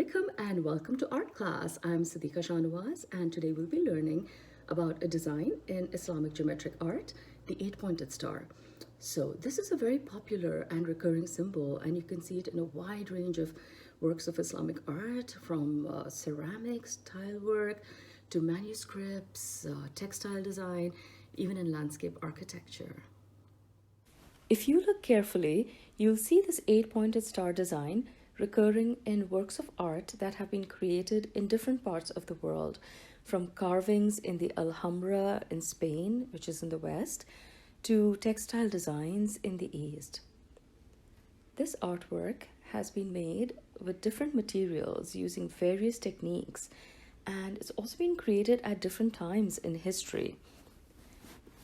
alaikum and welcome to art class. I'm Siddiqua Shahnawaz and today we'll be learning about a design in Islamic Geometric Art, the eight-pointed star. So this is a very popular and recurring symbol, and you can see it in a wide range of works of Islamic art, from ceramics, tile work, to manuscripts, textile design, even in landscape architecture. If you look carefully, you'll see this eight-pointed star design recurring in works of art that have been created in different parts of the world, from carvings in the Alhambra in Spain, which is in the west, to textile designs in the east. This artwork has been made with different materials using various techniques, and it's also been created at different times in history.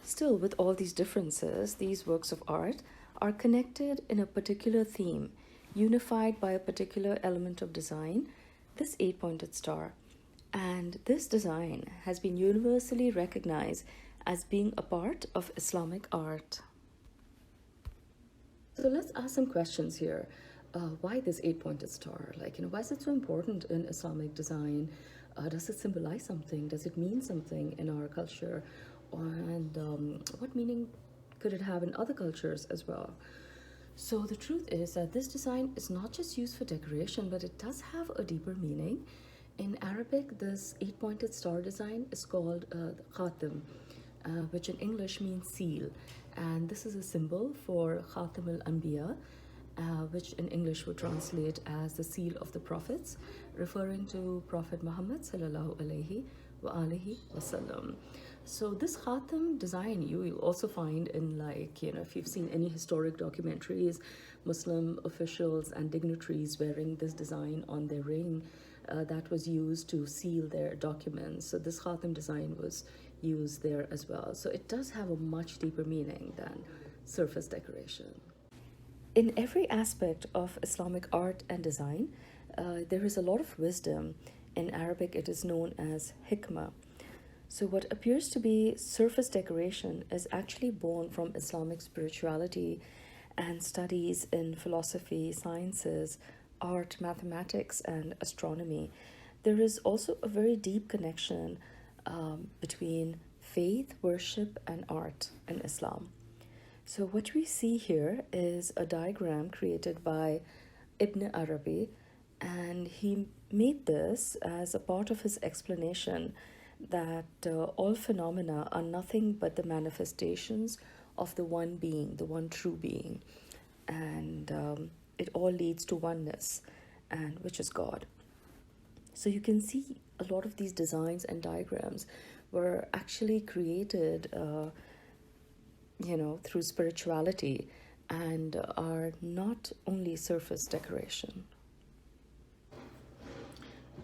Still, with all these differences, these works of art are connected in a particular theme, unified by a particular element of design, this eight-pointed star. And this design has been universally recognized as being a part of Islamic art. So let's ask some questions here. Why this eight-pointed star? Why is it so important in Islamic design? Does it symbolize something? Does it mean something in our culture? And what meaning could it have in other cultures as well? So the truth is that this design is not just used for decoration, but it does have a deeper meaning. In Arabic, this eight-pointed star design is called Carte, which in English means seal. And this is a symbol for Khatam al-Anbiya, which in English would translate as the seal of the prophets, referring to Prophet Muhammad sallallahu alaihi wa alihi wasallam. So this Khatam design you will also find in, if you've seen any historic documentaries, Muslim officials and dignitaries wearing this design on their ring that was used to seal their documents. So this Khatam design was used there as well. So it does have a much deeper meaning than surface decoration. In every aspect of Islamic art and design, there is a lot of wisdom. In Arabic, it is known as hikmah. So what appears to be surface decoration is actually born from Islamic spirituality and studies in philosophy, sciences, art, mathematics, and astronomy. There is also a very deep connection between faith, worship, and art in Islam. So what we see here is a diagram created by Ibn Arabi, and he made this as a part of his explanation that all phenomena are nothing but the manifestations of the one being, the one true being, and it all leads to oneness, and which is God. So you can see a lot of these designs and diagrams were actually created through spirituality and are not only surface decoration.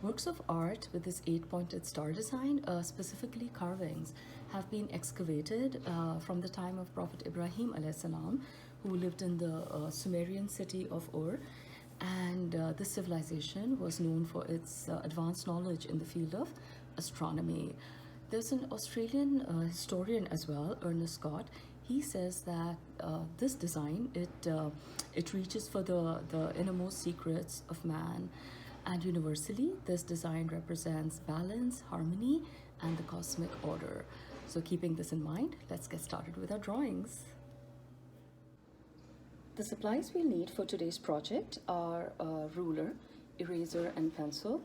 Works of art with this eight-pointed star design, specifically carvings, have been excavated from the time of Prophet Ibrahim a.s., who lived in the Sumerian city of Ur. And this civilization was known for its advanced knowledge in the field of astronomy. There's an Australian historian as well, Ernest Scott. He says that this design, it reaches for the innermost secrets of man. And universally, this design represents balance, harmony, and the cosmic order. So keeping this in mind, let's get started with our drawings. The supplies we'll need for today's project are a ruler, eraser and pencil,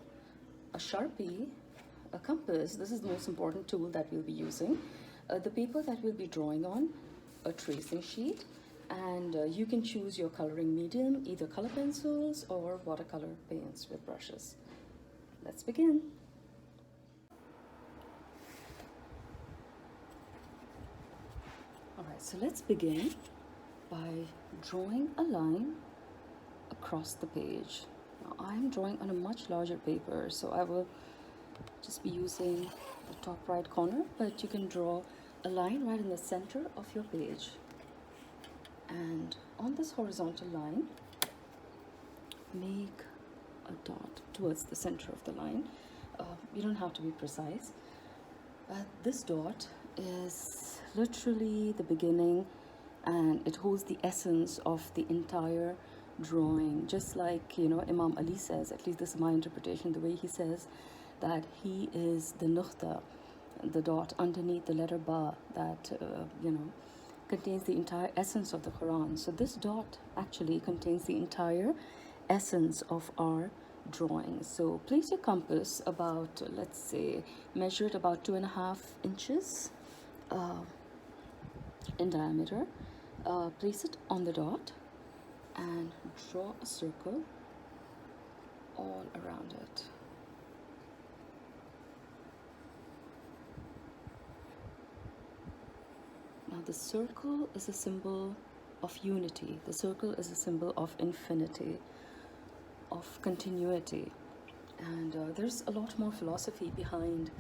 a Sharpie, a compass, this is the most important tool that we'll be using, the paper that we'll be drawing on, a tracing sheet, and you can choose your coloring medium, either color pencils or watercolor paints with brushes. Let's begin. All right, so let's begin by drawing a line across the page. Now I'm drawing on a much larger paper, so I will just be using the top right corner, but you can draw a line right in the center of your page. And on this horizontal line, make a dot towards the center of the line. You don't have to be precise, but this dot is literally the beginning, and it holds the essence of the entire drawing, just like, you know, Imam Ali says, at least this is my interpretation, the way he says that he is the nuqta, the dot underneath the letter ba that, you know, contains the entire essence of the Quran. So this dot actually contains the entire essence of our drawing. So place your compass about, let's say, measure it about 2.5 inches in diameter. Place it on the dot and draw a circle all around it. Now the circle is a symbol of unity. The circle is a symbol of infinity, of continuity. And there's a lot more philosophy behind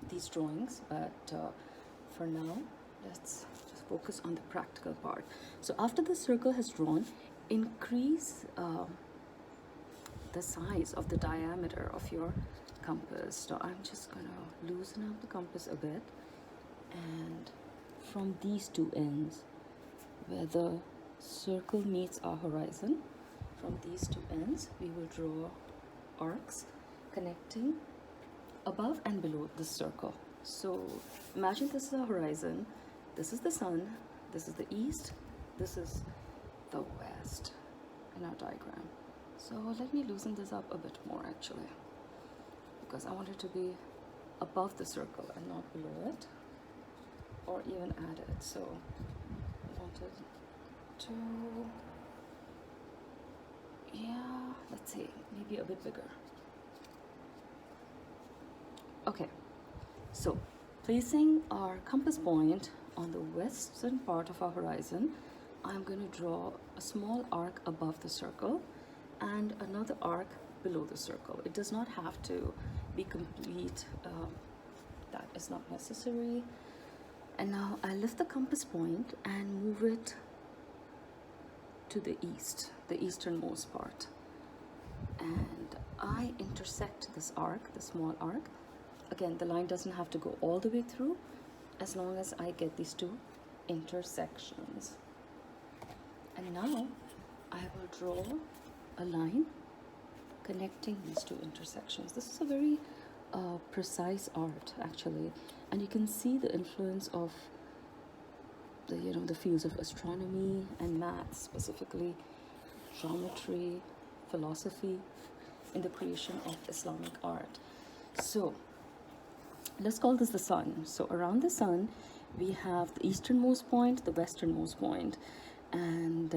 these drawings, but for now, let's just focus on the practical part. So after the circle has drawn, increase the size of the diameter of your compass. So I'm just gonna loosen up the compass a bit, and from these two ends, where the circle meets our horizon, from these two ends, we will draw arcs connecting above and below the circle. So imagine this is our horizon, this is the sun, this is the east, this is the west in our diagram. So let me loosen this up a bit more actually, because I want it to be above the circle and not below it, or even at it. So I wanted to, yeah, let's see, maybe a bit bigger. Okay, so placing our compass point on the western part of our horizon, I'm going to draw a small arc above the circle and another arc below the circle. It does not have to be complete, that is not necessary. And now I lift the compass point and move it to the east, the easternmost part. And I intersect this arc, the small arc. Again, the line doesn't have to go all the way through, as long as I get these two intersections. And now I will draw a line connecting these two intersections. This is a very precise art actually, and you can see the influence of the, you know, the fields of astronomy and math, specifically geometry, philosophy, in the creation of Islamic art. So let's call this the sun. So around the sun we have the easternmost point, the westernmost point, and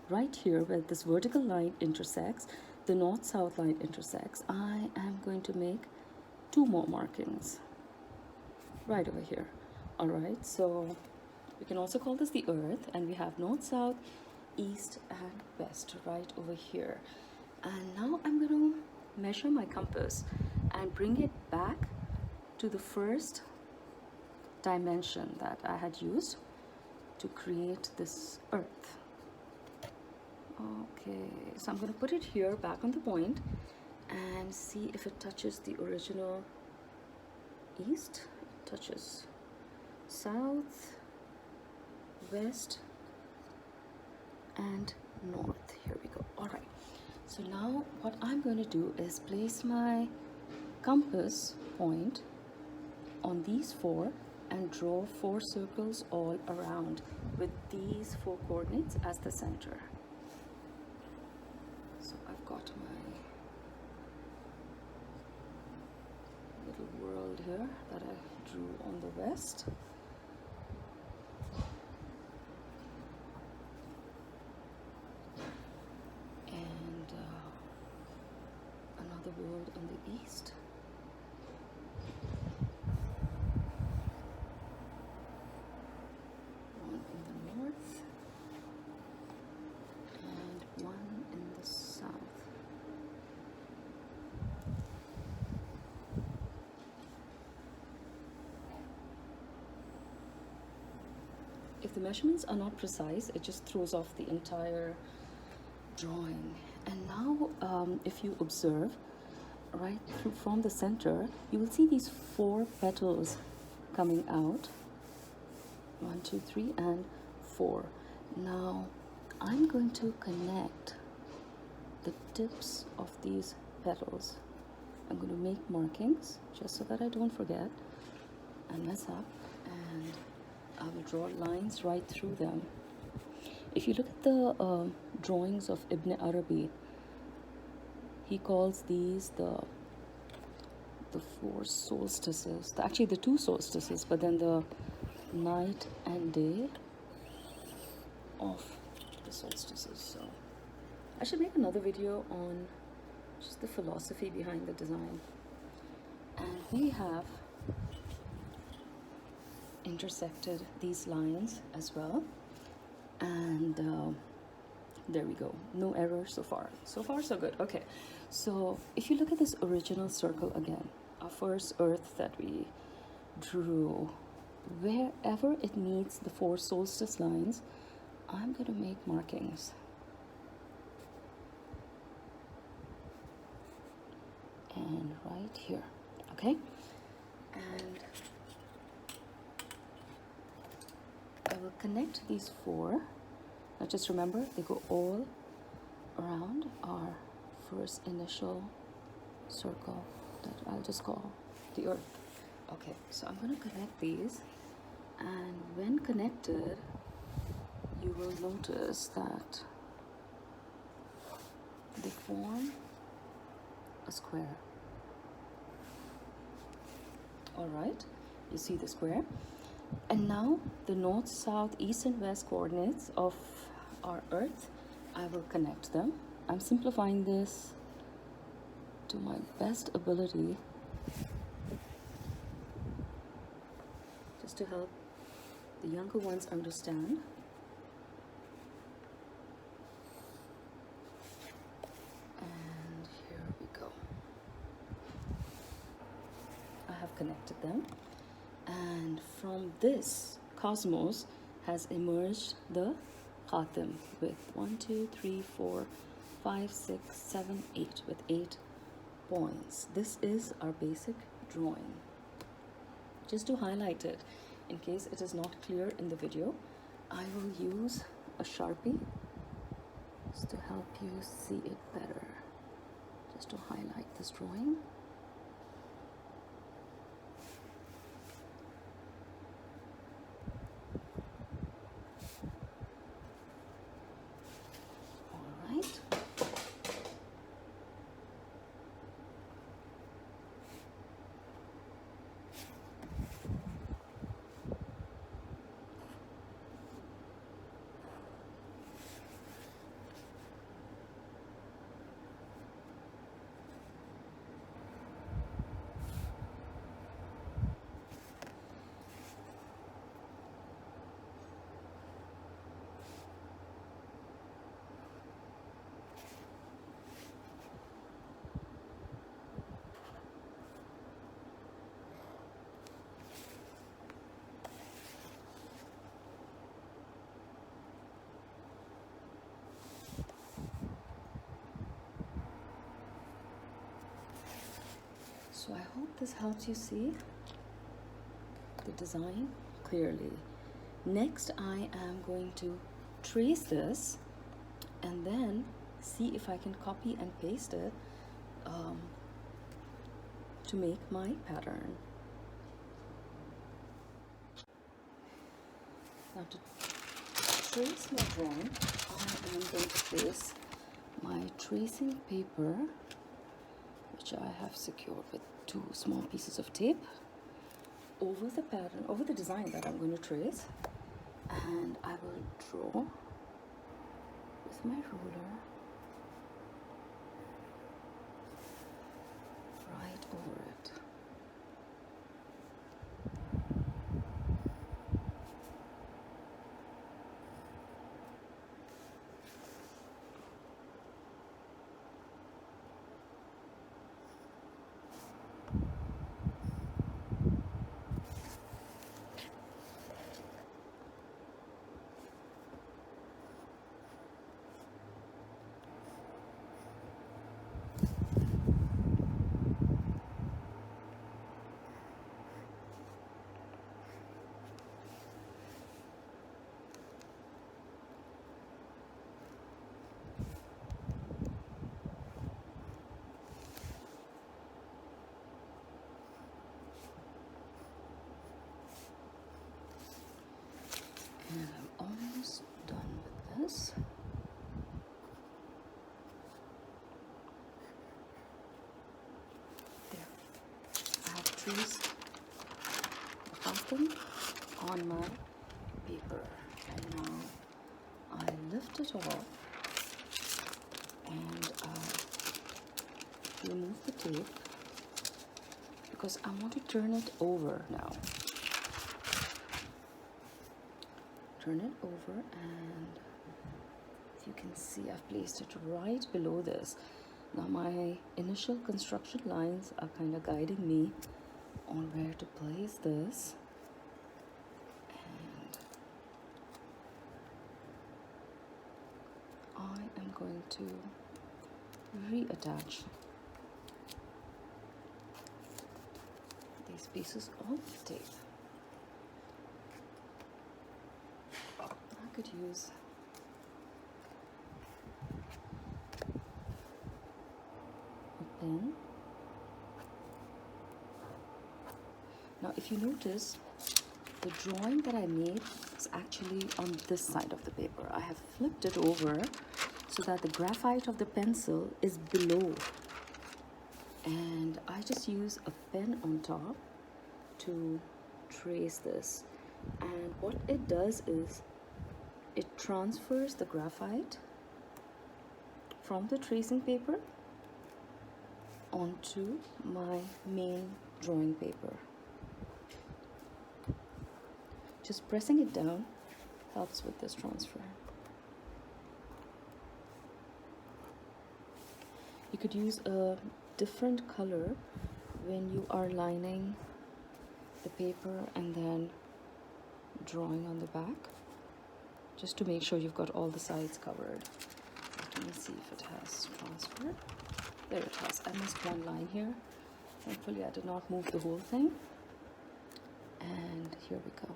right here where this vertical line intersects, the north-south line intersects, I am going to make 2 more markings right over here. All right, so we can also call this the earth, and we have north, south, east and west right over here. And now I'm going to measure my compass and bring it back to the first dimension that I had used to create this earth. Okay, so I'm going to put it here back on the point and see if it touches the original east. It touches south, west and north. Here we go. All right, so now what I'm going to do is place my compass point on these 4 and draw 4 circles all around with these 4 coordinates as the center. So I've got my little world here that I drew on the west. And another world on the east. One in the north. And one in the south. If the measurements are not precise, it just throws off the entire drawing. And now if you observe right through from the center, you will see these 4 petals coming out. 1, 2, 3 and 4. Now I'm going to connect the tips of these petals. I'm going to make markings just so that I don't forget and mess up, and I will draw lines right through them. If you look at the drawings of Ibn Arabi, he calls these the four solstices, actually the two solstices, but then the night and day of the solstices. So I should make another video on just the philosophy behind the design. And we have intersected these lines as well, and there we go. No errors so far. So far so good. Okay, so if you look at this original circle again, our first earth that we drew, wherever it meets the four solstice lines, I'm going to make markings. And right here, okay? And I will connect these four. Now just remember, they go all around our first initial circle that I'll just call the earth. Okay, so I'm going to connect these, and when connected, you will notice that they form a square. All right, you see the square. And now the north, south, east and west coordinates of our earth, I will connect them. I'm simplifying this to my best ability, just to help the younger ones understand. And here we go. I have connected them, and from this cosmos has emerged the Khatim with 1, 2, 3, 4, 5, 6, 7, 8, with 8 points. This is our basic drawing. Just to highlight it, in case it is not clear in the video, I will use a Sharpie just to help you see it better, just to highlight this drawing. So I hope this helps you see the design clearly. Next, I am going to trace this and then see if I can copy and paste it to make my pattern. Now to trace my drawing, I am going to place my tracing paper, which I have secured with 2 small pieces of tape, over the pattern, over the design that I'm going to trace, and I will draw with my ruler right over it. placed the khatam on my paper, and now I lift it off and remove the tape because I want to turn it over now. Turn it over, and if you can see, I've placed it right below this. Now my initial construction lines are kind of guiding me on where to place this, and I am going to reattach these pieces of tape. I could use a pen. Now if you notice, the drawing that I made is actually on this side of the paper. I have flipped it over so that the graphite of the pencil is below, and I just use a pen on top to trace this, and what it does is it transfers the graphite from the tracing paper onto my main drawing paper. Just pressing it down helps with this transfer. You could use a different color when you are lining the paper and then drawing on the back, just to make sure you've got all the sides covered. Let me see if it has transferred. There it has. I missed one line here. Thankfully I did not move the whole thing. And here we go.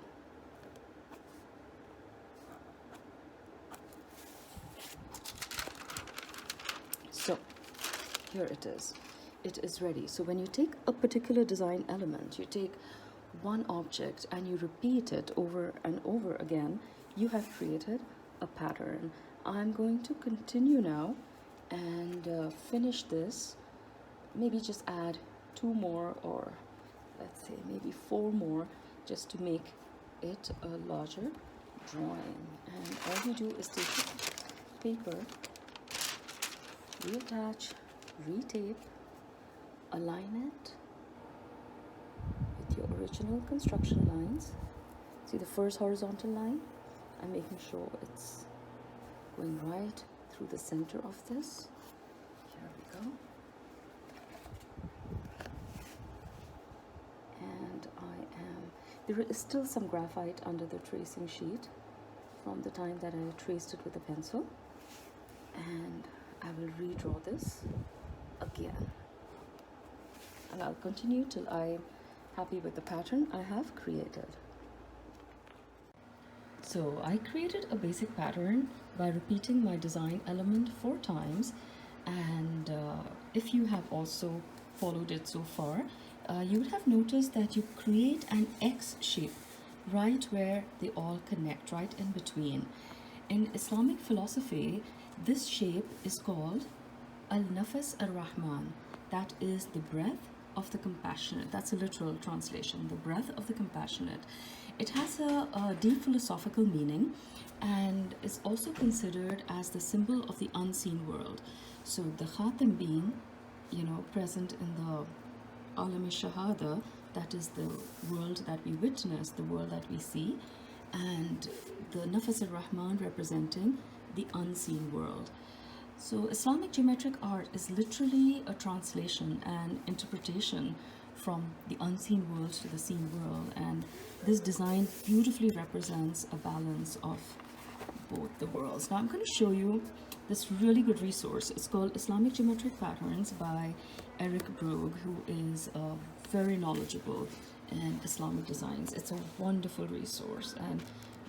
So here it is. It is ready. So when you take a particular design element, you take one object and you repeat it over and over again, you have created a pattern. I'm going to continue now and finish this. Maybe just add 2 more, or let's say maybe 4 more, just to make it a larger drawing. And all you do is take the paper, reattach, retape, align it with your original construction lines. See the first horizontal line? I'm making sure it's going right through the center of this. Here we go. And there is still some graphite under the tracing sheet from the time that I traced it with a pencil. And I will redraw this again. And I'll continue till I'm happy with the pattern I have created. So I created a basic pattern by repeating my design element 4 times, and if you have also followed it so far, you would have noticed that you create an X shape right where they all connect, right in between. In Islamic philosophy, this shape is called Al-Nafas Ar-Rahman. That is the breath of the compassionate. That's a literal translation, the breath of the compassionate. It has a deep philosophical meaning and is also considered as the symbol of the unseen world. So the khatam being, present in the Alam Shahada, that is the world that we witness, the world that we see, and the Nafas al-Rahman representing the unseen world. So Islamic geometric art is literally a translation and interpretation from the unseen world to the seen world, and this design beautifully represents a balance of both the worlds. Now I'm going to show you this really good resource. It's called Islamic Geometric Patterns by Eric Brogue, who is very knowledgeable in Islamic designs. It's a wonderful resource, and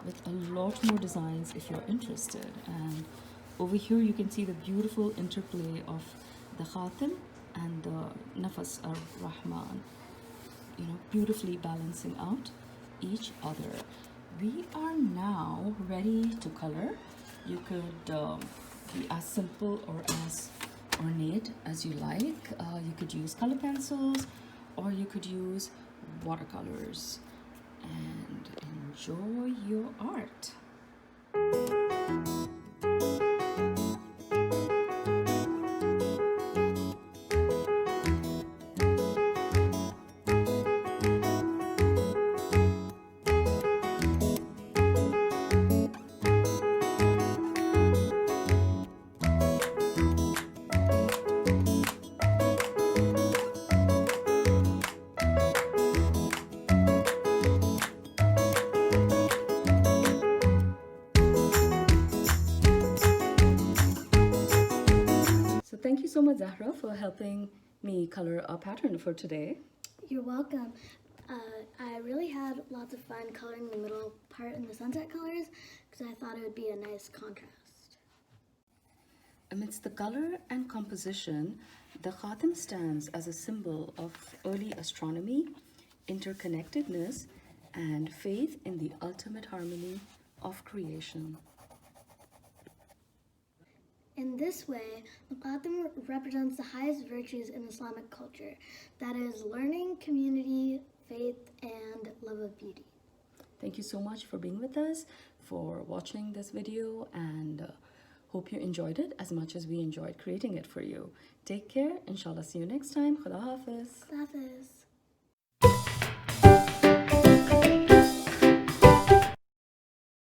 with a lot more designs if you're interested. And over here you can see the beautiful interplay of the khatam and the Nafas ar-Rahman, beautifully balancing out each other. We are now ready to color. You could be as simple or as ornate as you like. You could use color pencils, or you could use watercolors. And enjoy your art. So thank you so much, Zahra, for helping me color a pattern for today. You're welcome. I really had lots of fun coloring the middle part in the sunset colors because I thought it would be a nice contrast. Amidst the color and composition, the khatam stands as a symbol of early astronomy, interconnectedness, and faith in the ultimate harmony of creation. In this way, the Khatam represents the highest virtues in Islamic culture, that is learning, community, faith, and love of beauty. Thank you so much for being with us, for watching this video, and hope you enjoyed it as much as we enjoyed creating it for you. Take care. Inshallah, see you next time. Khuda Hafiz. Khuda Hafiz.